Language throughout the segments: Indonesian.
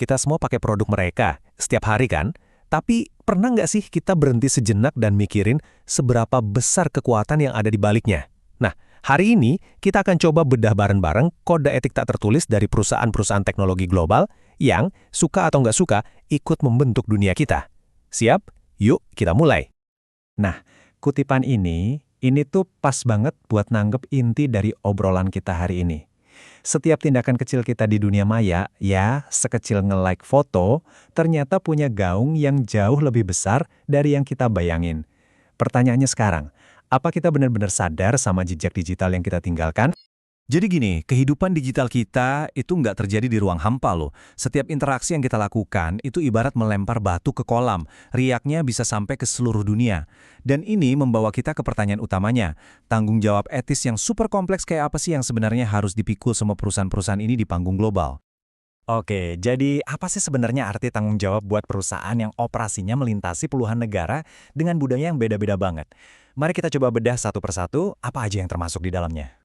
kita semua pakai produk mereka setiap hari kan? Tapi pernah nggak sih kita berhenti sejenak dan mikirin seberapa besar kekuatan yang ada di baliknya? Nah, hari ini kita akan coba bedah bareng-bareng kode etik tak tertulis dari perusahaan-perusahaan teknologi global yang, suka atau nggak suka, ikut membentuk dunia kita. Siap? Yuk kita mulai. Nah, kutipan ini tuh pas banget buat nanggep inti dari obrolan kita hari ini. Setiap tindakan kecil kita di dunia maya, ya sekecil nge-like foto, ternyata punya gaung yang jauh lebih besar dari yang kita bayangin. Pertanyaannya sekarang, apa kita benar-benar sadar sama jejak digital yang kita tinggalkan? Jadi gini, kehidupan digital kita itu nggak terjadi di ruang hampa loh. Setiap interaksi yang kita lakukan itu ibarat melempar batu ke kolam. Riaknya bisa sampai ke seluruh dunia. Dan ini membawa kita ke pertanyaan utamanya. Tanggung jawab etis yang super kompleks kayak apa sih yang sebenarnya harus dipikul sama perusahaan-perusahaan ini di panggung global? Oke, jadi apa sih sebenarnya arti tanggung jawab buat perusahaan yang operasinya melintasi puluhan negara dengan budaya yang beda-beda banget? Mari kita coba bedah satu persatu apa aja yang termasuk di dalamnya.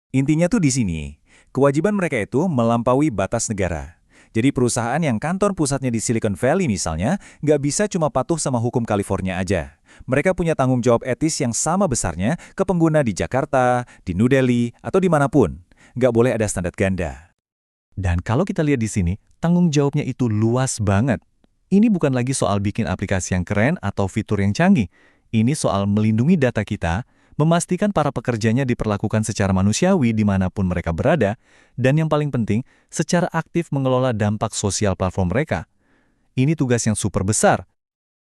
Intinya tuh di sini, kewajiban mereka itu melampaui batas negara. Jadi perusahaan yang kantor pusatnya di Silicon Valley misalnya, nggak bisa cuma patuh sama hukum California aja. Mereka punya tanggung jawab etis yang sama besarnya ke pengguna di Jakarta, di New Delhi, atau dimanapun. Nggak boleh ada standar ganda. Dan kalau kita lihat di sini, tanggung jawabnya itu luas banget. Ini bukan lagi soal bikin aplikasi yang keren atau fitur yang canggih. Ini soal melindungi data kita, memastikan para pekerjanya diperlakukan secara manusiawi dimanapun mereka berada, dan yang paling penting, secara aktif mengelola dampak sosial platform mereka. Ini tugas yang super besar.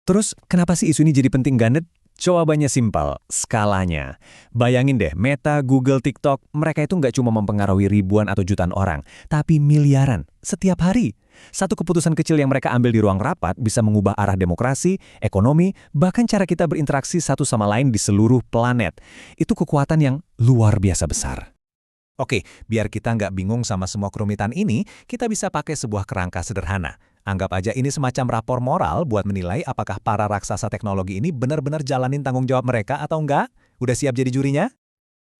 Terus, kenapa sih isu ini jadi penting, Ganet? Jawabannya simpel, skalanya. Bayangin deh, Meta, Google, TikTok, mereka itu nggak cuma mempengaruhi ribuan atau jutaan orang, tapi miliaran setiap hari. Satu keputusan kecil yang mereka ambil di ruang rapat bisa mengubah arah demokrasi, ekonomi, bahkan cara kita berinteraksi satu sama lain di seluruh planet. Itu kekuatan yang luar biasa besar. Oke, biar kita nggak bingung sama semua kerumitan ini, kita bisa pakai sebuah kerangka sederhana. Anggap aja ini semacam rapor moral buat menilai apakah para raksasa teknologi ini benar-benar jalanin tanggung jawab mereka atau enggak. Udah siap jadi jurinya?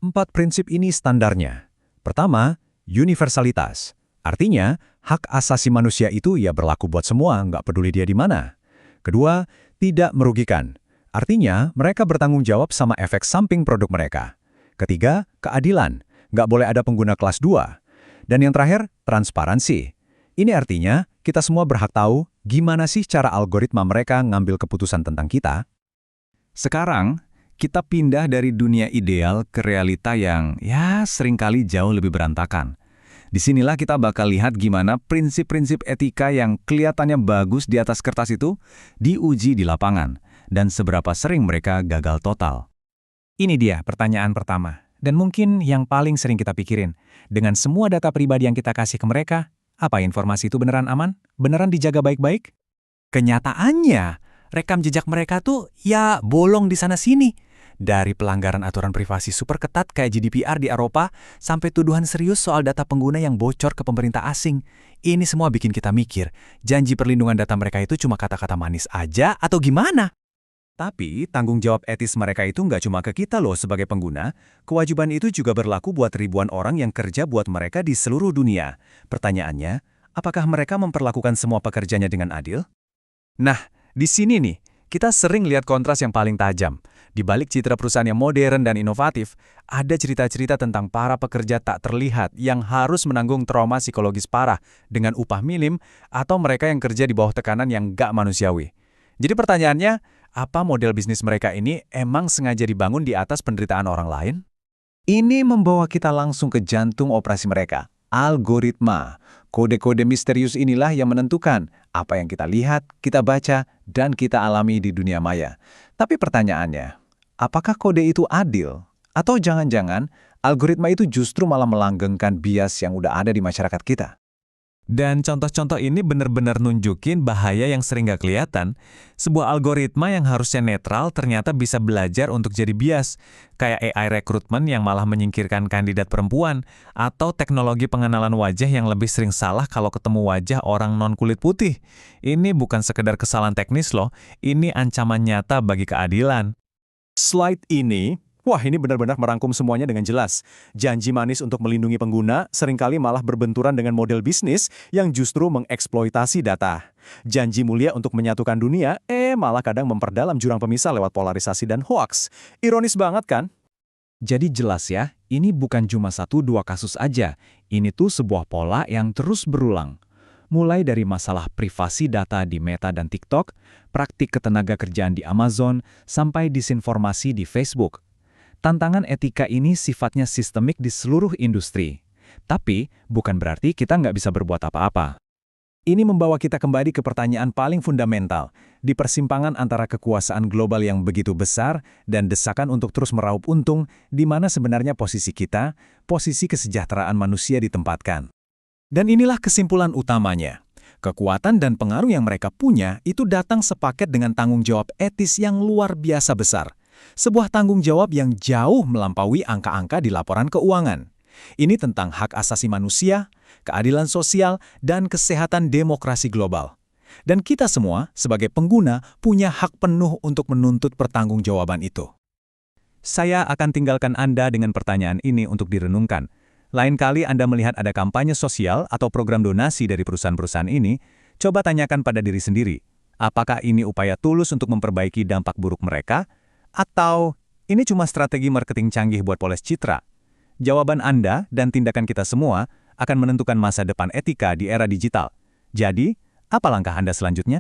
4 prinsip ini standarnya. Pertama, universalitas. Artinya, hak asasi manusia itu ya berlaku buat semua, nggak peduli dia di mana. Kedua, tidak merugikan. Artinya, mereka bertanggung jawab sama efek samping produk mereka. Ketiga, keadilan. Nggak boleh ada pengguna kelas 2. Dan yang terakhir, transparansi. Ini artinya, kita semua berhak tahu gimana sih cara algoritma mereka ngambil keputusan tentang kita. Sekarang, kita pindah dari dunia ideal ke realita yang ya seringkali jauh lebih berantakan. Disinilah kita bakal lihat gimana prinsip-prinsip etika yang kelihatannya bagus di atas kertas itu diuji di lapangan, dan seberapa sering mereka gagal total. Ini dia pertanyaan pertama, dan mungkin yang paling sering kita pikirin. Dengan semua data pribadi yang kita kasih ke mereka, apa informasi itu beneran aman? Beneran dijaga baik-baik? Kenyataannya, rekam jejak mereka tuh ya bolong di sana-sini. Dari pelanggaran aturan privasi super ketat kayak GDPR di Eropa, sampai tuduhan serius soal data pengguna yang bocor ke pemerintah asing. Ini semua bikin kita mikir, janji perlindungan data mereka itu cuma kata-kata manis aja atau gimana? Tapi tanggung jawab etis mereka itu nggak cuma ke kita loh sebagai pengguna, kewajiban itu juga berlaku buat ribuan orang yang kerja buat mereka di seluruh dunia. Pertanyaannya, apakah mereka memperlakukan semua pekerjanya dengan adil? Nah, di sini nih, kita sering lihat kontras yang paling tajam. Di balik citra perusahaan yang modern dan inovatif, ada cerita-cerita tentang para pekerja tak terlihat yang harus menanggung trauma psikologis parah dengan upah minim atau mereka yang kerja di bawah tekanan yang nggak manusiawi. Jadi pertanyaannya, apa model bisnis mereka ini emang sengaja dibangun di atas penderitaan orang lain? Ini membawa kita langsung ke jantung operasi mereka, algoritma. Kode-kode misterius inilah yang menentukan apa yang kita lihat, kita baca, dan kita alami di dunia maya. Tapi pertanyaannya, apakah kode itu adil? Atau jangan-jangan algoritma itu justru malah melanggengkan bias yang udah ada di masyarakat kita? Dan contoh-contoh ini benar-benar nunjukin bahaya yang sering gak kelihatan. Sebuah algoritma yang harusnya netral ternyata bisa belajar untuk jadi bias. Kayak AI rekrutmen yang malah menyingkirkan kandidat perempuan. Atau teknologi pengenalan wajah yang lebih sering salah kalau ketemu wajah orang non-kulit putih. Ini bukan sekedar kesalahan teknis loh, ini ancaman nyata bagi keadilan. Slide ini Wah, ini benar-benar merangkum semuanya dengan jelas. Janji manis untuk melindungi pengguna seringkali malah berbenturan dengan model bisnis yang justru mengeksploitasi data. Janji mulia untuk menyatukan dunia, malah kadang memperdalam jurang pemisah lewat polarisasi dan hoaks. Ironis banget kan? Jadi jelas ya, ini bukan cuma 1-2 kasus aja. Ini tuh sebuah pola yang terus berulang. Mulai dari masalah privasi data di Meta dan TikTok, praktik ketenaga kerjaan di Amazon, sampai disinformasi di Facebook. Tantangan etika ini sifatnya sistemik di seluruh industri. Tapi, bukan berarti kita nggak bisa berbuat apa-apa. Ini membawa kita kembali ke pertanyaan paling fundamental, di persimpangan antara kekuasaan global yang begitu besar dan desakan untuk terus meraup untung, di mana sebenarnya posisi kita, posisi kesejahteraan manusia ditempatkan. Dan inilah kesimpulan utamanya. Kekuatan dan pengaruh yang mereka punya itu datang sepaket dengan tanggung jawab etis yang luar biasa besar. Sebuah tanggung jawab yang jauh melampaui angka-angka di laporan keuangan. Ini tentang hak asasi manusia, keadilan sosial, dan kesehatan demokrasi global. Dan kita semua, sebagai pengguna, punya hak penuh untuk menuntut pertanggungjawaban itu. Saya akan tinggalkan Anda dengan pertanyaan ini untuk direnungkan. Lain kali Anda melihat ada kampanye sosial atau program donasi dari perusahaan-perusahaan ini, coba tanyakan pada diri sendiri, apakah ini upaya tulus untuk memperbaiki dampak buruk mereka? Atau ini cuma strategi marketing canggih buat poles citra? Jawaban Anda dan tindakan kita semua akan menentukan masa depan etika di era digital. Jadi, apa langkah Anda selanjutnya?